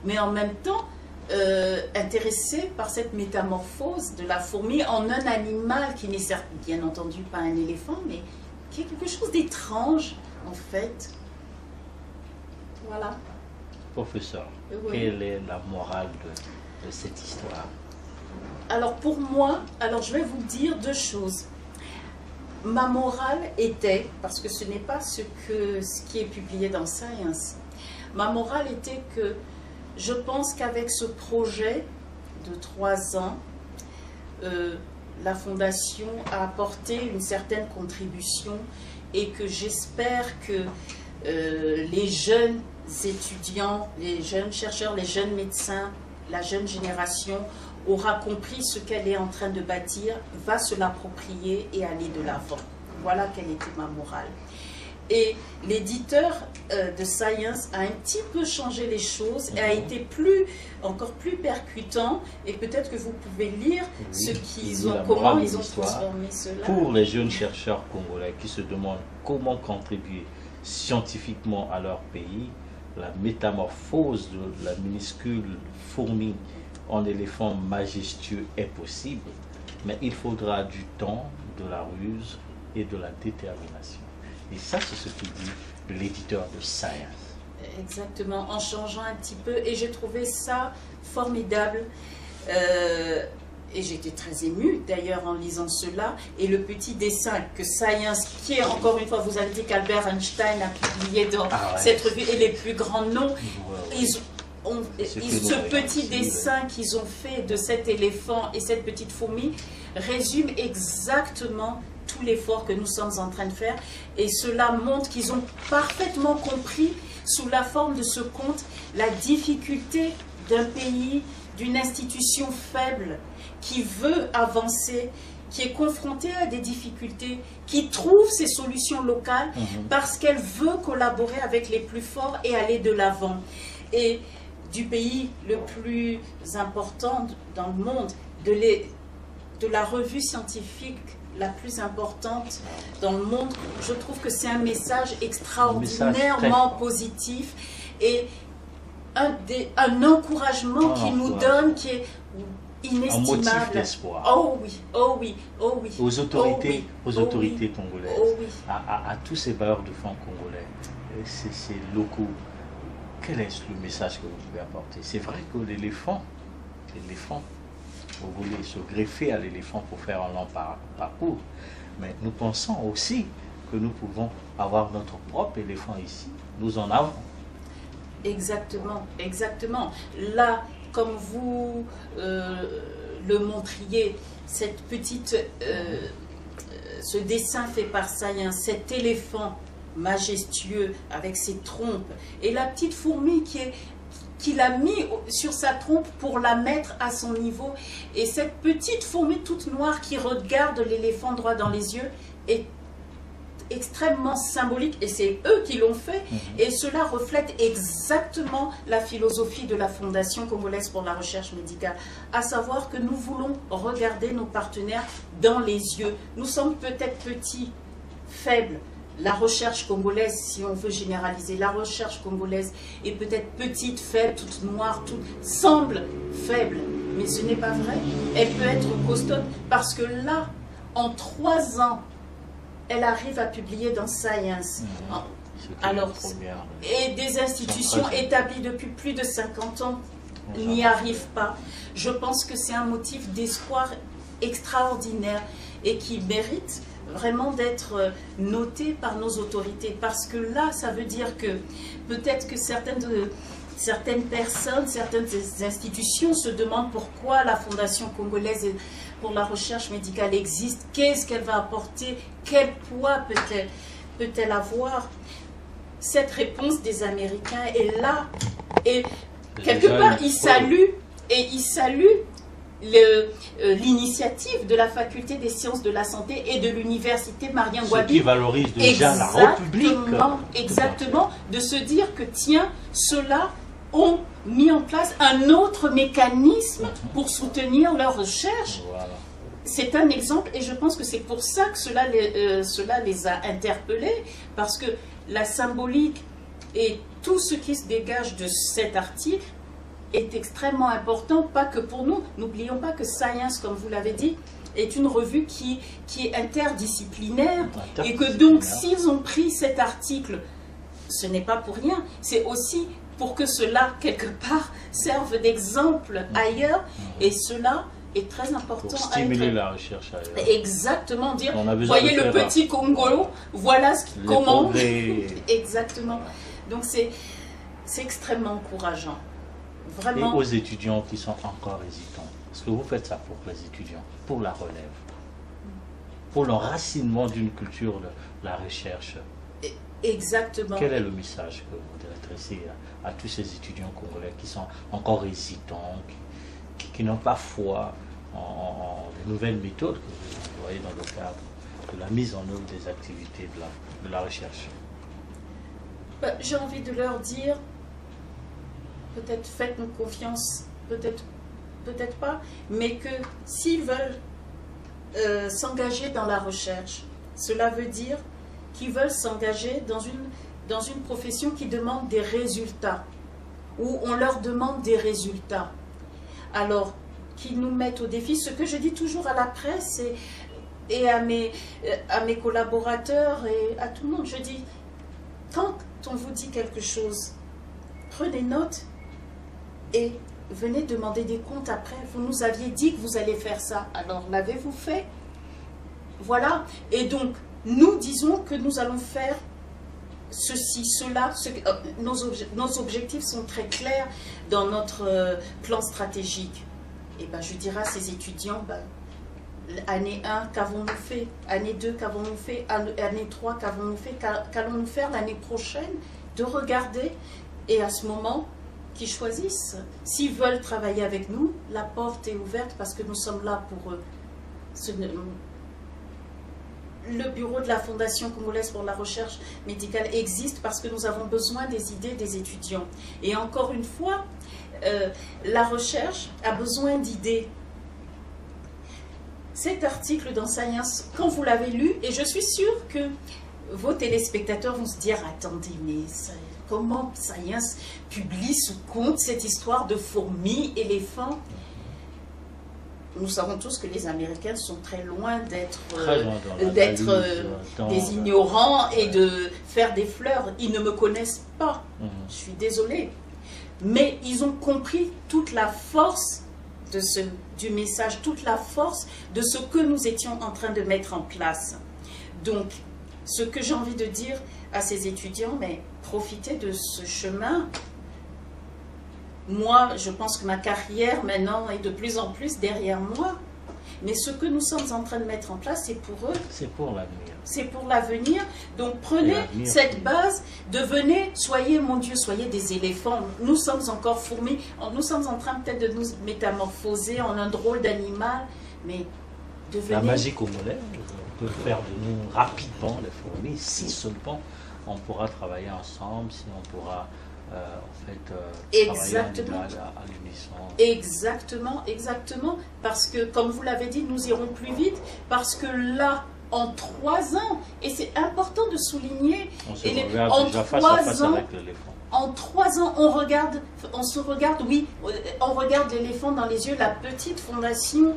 mais en même temps intéressé par cette métamorphose de la fourmi en un animal qui n'est certes, bien entendu, pas un éléphant, mais qui est quelque chose d'étrange, en fait. Voilà. Professeur, Oui. quelle est la morale de cette histoire? Alors pour moi, je vais vous dire deux choses. Ma morale était, parce que ce n'est pas ce qui est publié dans Science, ma morale était que je pense qu'avec ce projet de 3 ans, la Fondation a apporté une certaine contribution et que j'espère que les jeunes étudiants, les jeunes chercheurs, les jeunes médecins, la jeune génération aura compris ce qu'elle est en train de bâtir, va se l'approprier et aller de l'avant. Voilà quelle était ma morale. Et l'éditeur de Science a un petit peu changé les choses et a été encore plus percutant. Et peut-être que vous pouvez lire ce qu'ils ont, comment ils ont transformé cela. Pour les jeunes chercheurs congolais qui se demandent comment contribuer scientifiquement à leur pays, la métamorphose de la minuscule fourmi en éléphant majestueux est possible, mais il faudra du temps, de la ruse et de la détermination. Et ça, c'est ce que dit l'éditeur de Science. Exactement, en changeant un petit peu. Et j'ai trouvé ça formidable. Et j'étais très émue, d'ailleurs, en lisant cela. Et le petit dessin que Science, qui est, encore une fois, vous avez dit qu'Albert Einstein a publié dans cette revue, et les plus grands noms, ce petit dessin qu'ils ont fait de cet éléphant et cette petite fourmi résume exactement tout l'effort que nous sommes en train de faire, et cela montre qu'ils ont parfaitement compris sous la forme de ce conte la difficulté d'un pays, d'une institution faible qui veut avancer, qui est confrontée à des difficultés, qui trouve ses solutions locales parce qu'elle veut collaborer avec les plus forts et aller de l'avant. Et du pays le plus important dans le monde, de la revue scientifique la plus importante dans le monde, je trouve que c'est un message extraordinairement positif et un encouragement qui nous donne, qui est inestimable. Un motif d'espoir. Oh oui, oh oui, oh oui. Aux autorités, congolaises, oh oui. à tous ces valeurs de fonds congolais, ces locaux, quel est le message que vous pouvez apporter? C'est vrai que l'éléphant, vous voulez se greffer à l'éléphant pour faire un long parcours, mais nous pensons aussi que nous pouvons avoir notre propre éléphant ici. Nous en avons. Exactement, exactement. Là, comme vous le montriez, cette petite, ce dessin fait par Science, cet éléphant majestueux avec ses trompes, et la petite fourmi qui l'a mis sur sa trompe pour la mettre à son niveau, et cette petite fourmi toute noire qui regarde l'éléphant droit dans les yeux est extrêmement symbolique, et c'est eux qui l'ont fait, et cela reflète exactement la philosophie de la Fondation congolaise pour la recherche médicale, à savoir que nous voulons regarder nos partenaires dans les yeux. Nous sommes peut-être petits, faibles. La recherche congolaise, si on veut généraliser, la recherche congolaise est peut-être petite, faible, toute noire, semble faible, mais ce n'est pas vrai. Elle peut être costaud parce que là, en 3 ans, elle arrive à publier dans Science. Alors, et des institutions établies depuis plus de 50 ans n'y arrivent pas. Je pense que c'est un motif d'espoir extraordinaire et qui mérite vraiment d'être noté par nos autorités, parce que là, ça veut dire que peut-être que certaines personnes, certaines institutions se demandent pourquoi la Fondation congolaise pour la recherche médicale existe, qu'est-ce qu'elle va apporter, quel poids peut-elle avoir. Cette réponse des Américains est là, et quelque part, ils saluent l'initiative de la faculté des sciences de la santé et de l'université Marien Ngouabi. Ce qui valorise déjà la République. Exactement, de se dire que tiens, ceux-là ont mis en place un autre mécanisme pour soutenir leur recherche. Voilà. C'est un exemple, et je pense que c'est pour ça que cela les a interpellés, parce que la symbolique et tout ce qui se dégage de cet article est extrêmement important, pas que pour nous. N'oublions pas que Science, comme vous l'avez dit, est une revue qui est interdisciplinaire, et que donc s'ils ont pris cet article, ce n'est pas pour rien, c'est aussi pour que cela, quelque part, serve d'exemple ailleurs, et cela est très important. Pour stimuler la recherche ailleurs. Exactement, dire, On a besoin voyez de le faire petit Congo, voilà comment... progrès. Exactement. Donc c'est extrêmement encourageant. Vraiment. Et aux étudiants qui sont encore hésitants, est-ce que vous faites ça pour les étudiants, pour la relève, pour l'enracinement d'une culture de la recherche? Exactement. Quel est le message que vous adressez à tous ces étudiants congolais qui sont encore hésitants, qui n'ont pas foi en les nouvelles méthodes que vous voyez dans le cadre de la mise en œuvre des activités de la recherche? J'ai envie de leur dire, peut-être faites-nous confiance, peut-être pas, mais que s'ils veulent s'engager dans la recherche, cela veut dire qu'ils veulent s'engager dans une profession qui demande des résultats, où on leur demande des résultats. Alors, qu'ils nous mettent au défi, ce que je dis toujours à la presse et à mes collaborateurs et à tout le monde, je dis, quand on vous dit quelque chose, prenez note et venez demander des comptes après. Vous nous aviez dit que vous allez faire ça, alors l'avez-vous fait? Voilà, et donc, nous disons que nous allons faire ceci, cela, nos objectifs sont très clairs dans notre plan stratégique. Et ben, je dirais à ces étudiants, année 1, qu'avons-nous fait? Année 2, qu'avons-nous fait? Année 3, qu'avons-nous fait? Qu'allons-nous faire l'année prochaine? De regarder, et à ce moment, qu'ils choisissent. S'ils veulent travailler avec nous, la porte est ouverte parce que nous sommes là pour eux. Le bureau de la Fondation congolaise pour la recherche médicale existe parce que nous avons besoin des idées des étudiants. Et encore une fois, la recherche a besoin d'idées. Cet article dans Science, quand vous l'avez lu, et je suis sûre que vos téléspectateurs vont se dire, attendez, mais comment Science publie sous compte cette histoire de fourmis, éléphants? Nous savons tous que les Américains sont très loin d'être des ignorants et de faire des fleurs. Ils ne me connaissent pas. Je suis désolée. Mais ils ont compris toute la force du message, toute la force de ce que nous étions en train de mettre en place. Donc, ce que j'ai envie de dire à ces étudiants, mais profitez de ce chemin. Moi, je pense que ma carrière maintenant est de plus en plus derrière moi. Mais ce que nous sommes en train de mettre en place, c'est pour eux. C'est pour l'avenir. C'est pour l'avenir. Donc prenez cette base, devenez, soyez, mon Dieu, soyez des éléphants. Nous sommes encore fourmis. Nous sommes en train peut-être de nous métamorphoser en un drôle d'animal. Mais devenez... La magie congolaise peut faire de nous rapidement les fourmis, si seulement on pourra travailler ensemble, si on pourra... exactement. À l'unisson. Exactement, exactement. Parce que, comme vous l'avez dit, nous irons plus vite. Parce que là, en 3 ans, et c'est important de souligner, en 3 ans, on se regarde, oui, on regarde l'éléphant dans les yeux, la petite fondation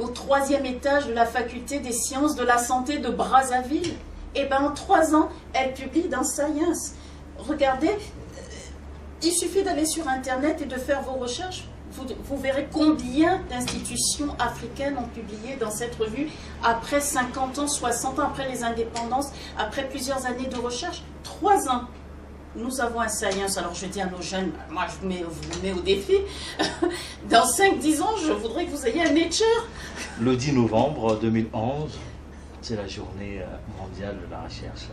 au 3e étage de la faculté des sciences de la santé de Brazzaville. Et bien, en 3 ans, elle publie dans Science. Regardez, il suffit d'aller sur Internet et de faire vos recherches. Vous verrez combien d'institutions africaines ont publié dans cette revue après 50 ans, 60 ans, après les indépendances, après plusieurs années de recherche. 3 ans. Nous avons un Science. Alors je dis à nos jeunes, moi je vous mets au défi. Dans 5-10 ans, je voudrais que vous ayez un Nature. Le 10 novembre 2011, c'est la journée mondiale de la recherche.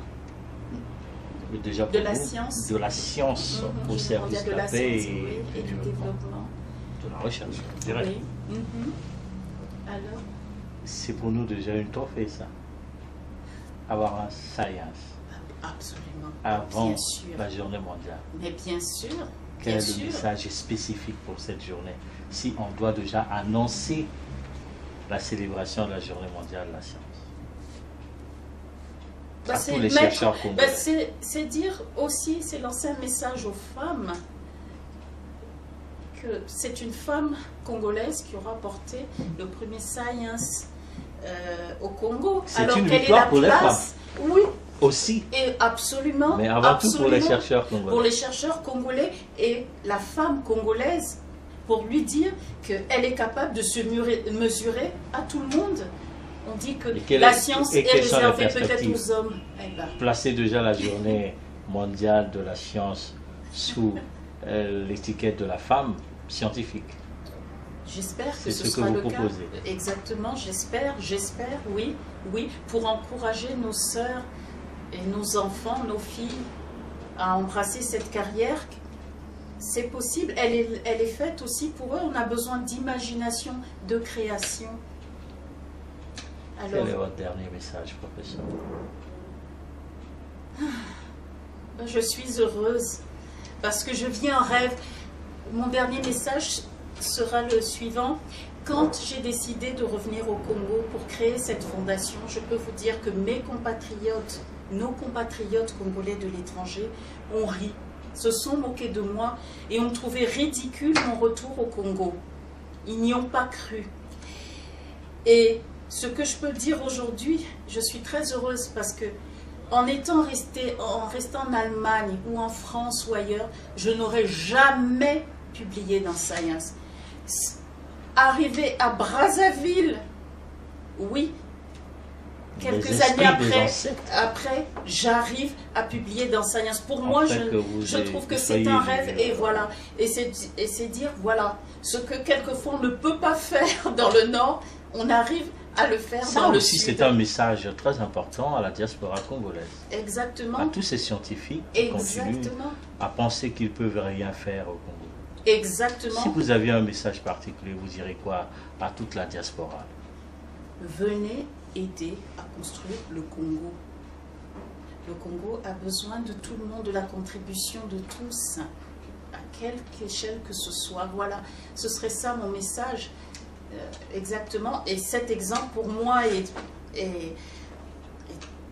Déjà de la science. De la science au service de la paix et du développement. De la recherche, je dirais. Oui. Alors, c'est pour nous déjà une trophée, ça. Avoir un Science. Absolument. Avant la journée mondiale. Mais bien sûr. Quel est le message spécifique pour cette journée? Si on doit déjà annoncer la célébration de la journée mondiale de la science. C'est dire aussi, c'est lancer un message aux femmes que c'est une femme congolaise qui aura porté le premier Science au Congo. C'est Alors une quelle est victoire la pour les place? Oui, aussi, et absolument. mais avant tout pour les absolument, chercheurs pour congolais. les chercheurs congolais et la femme congolaise, pour lui dire qu'elle est capable de se mesurer à tout le monde. On dit que la science est réservée peut-être aux hommes. Eh ben, Placer déjà la journée mondiale de la science sous l'étiquette de la femme scientifique. j'espère que C'est ce ce que sera vous le proposez. cas. Exactement, j'espère, oui, pour encourager nos sœurs et nos enfants, nos filles à embrasser cette carrière. C'est possible, elle est faite aussi pour eux. On a besoin d'imagination, de création. Alors, Quel est votre dernier message, professeur? je suis heureuse parce que je vis un rêve. Mon dernier message sera le suivant. Quand j'ai décidé de revenir au Congo pour créer cette fondation, je peux vous dire que mes compatriotes, nos compatriotes congolais de l'étranger ont ri, se sont moqués de moi et ont trouvé ridicule mon retour au Congo. Ils n'y ont pas cru. Et ce que je peux dire aujourd'hui, je suis très heureuse parce que en restant en Allemagne ou en France ou ailleurs, je n'aurais jamais publié dans Science. Arrivé à Brazzaville, oui, quelques années après, j'arrive à publier dans Science. Pour moi, je trouve que c'est un rêve et voilà. Et c'est dire, voilà, ce que quelquefois on ne peut pas faire dans le Nord, on arrive à le faire dans le Sud. C'est un message très important à la diaspora congolaise. Exactement. À tous ces scientifiques qui continuent à penser qu'ils ne peuvent rien faire au Congo. Exactement. Si vous aviez un message particulier, vous direz quoi à toute la diaspora? Venez aider à construire le Congo. Le Congo a besoin de tout le monde, de la contribution de tous, à quelque échelle que ce soit. Voilà, ce serait ça mon message. Exactement. Et cet exemple pour moi est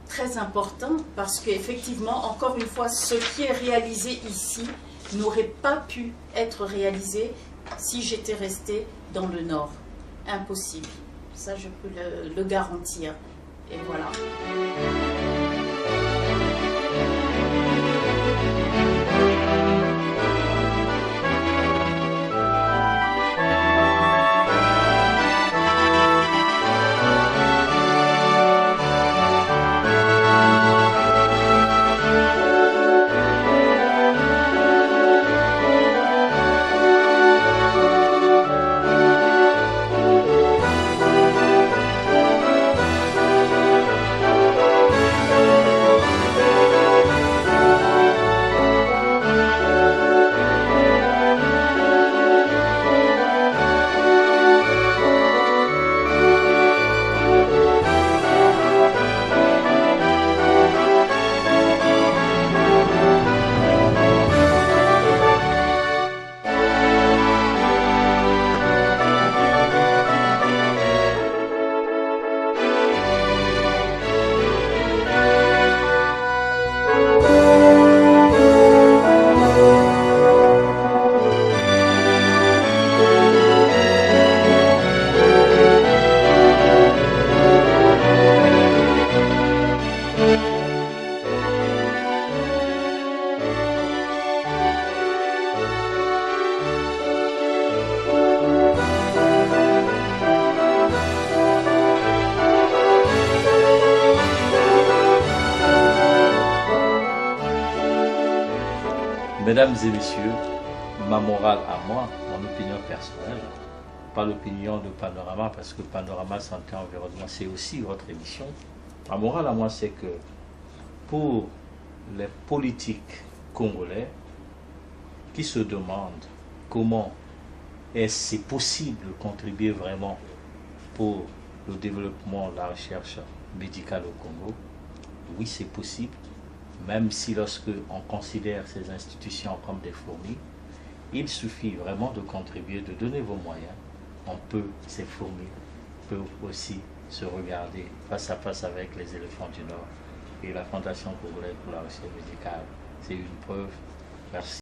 très important parce qu'effectivement, encore une fois, ce qui est réalisé ici n'aurait pas pu être réalisé si j'étais restée dans le Nord. Impossible. Ça, je peux le garantir. Et voilà. Mesdames et messieurs, ma morale à moi, mon opinion personnelle, pas l'opinion de Panorama, parce que Panorama Santé Environnement, c'est aussi votre émission. Ma morale à moi, c'est que pour les politiques congolais qui se demandent comment est-ce possible de contribuer vraiment pour le développement de la recherche médicale au Congo, oui, c'est possible. Même si lorsque on considère ces institutions comme des fourmis, il suffit vraiment de contribuer, de donner vos moyens. Ces fourmis peuvent aussi se regarder face à face avec les éléphants du Nord. Et la Fondation congolaise pour la recherche médicale, c'est une preuve. Merci.